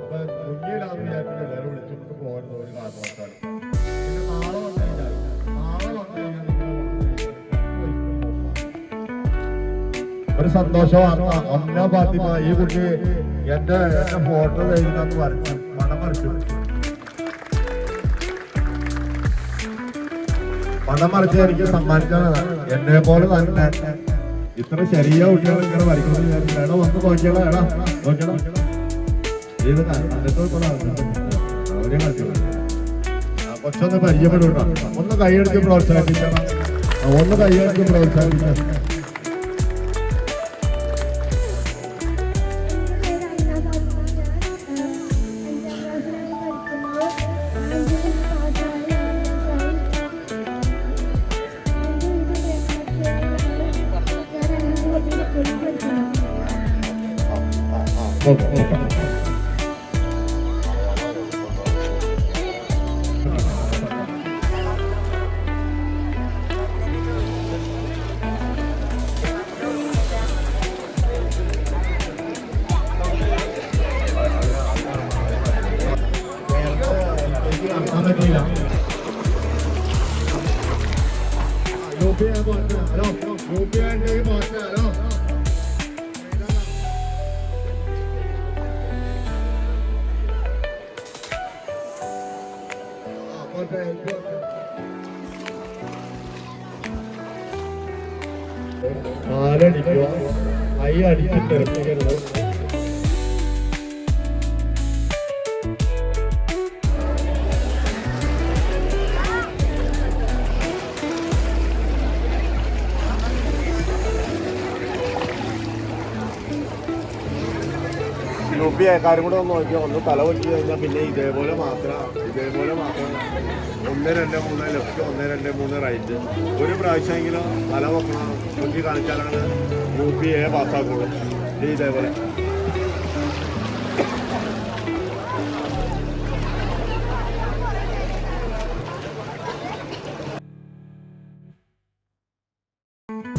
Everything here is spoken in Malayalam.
അപ്പൊ മുന്നിലാണ് വിചാരിച്ചിട്ട് എല്ലാവരും വിളിച്ചിട്ട് പോകുന്നത് ഒരു കാരണവശാലും. പിന്നെ നാളെ വന്നു കഴിഞ്ഞാൽ ഒരു സന്തോഷമാണ്. അമ്ന ഫാത്തിമ ഈ കുട്ടി എന്റെ ഫോട്ടോ എഴുതാന്ന് വരച്ചു, പണം വരച്ചു. പണം വരച്ച് എനിക്ക് സമ്മാനിച്ചതാണ്. എന്നെ പോലെ തന്നെ ഇത്ര ചെറിയ കുട്ടികൾ ഇങ്ങനെ വരയ്ക്കുന്നത് വേണം. ഒന്ന് നോക്കിയാലോ, എടാ നോക്കണം. ഇത് അവരെ കളിക്കണം. കൊച്ചൊന്ന് പരിചയപ്പെടൂട്ടോ. ഒന്ന് കൈയടിച്ച് പ്രോത്സാഹിപ്പിക്കണം. ഒന്ന് കൈയടിച്ച് പ്രോത്സാഹിപ്പിക്കണം. കാലടിക്കുക, കൈ അടിച്ചിട്ട് ഇറക്കരുത്. ക്കാരും കൂടെ ഒന്ന് നോക്കിയാൽ ഒന്ന് തല വെച്ച് കഴിഞ്ഞാൽ പിന്നെ ഇതേപോലെ മാത്രം 1, 2, 3 ലെഫ്റ്റ്, 1, 2, 3 റൈറ്റ്. ഒരു പ്രാവശ്യമെങ്കിലും തല വെക്കണം, നോക്കി കാണിച്ചാലാണ് UPA പാസ്സാക്കുള്ളൂ. ഇതേപോലെ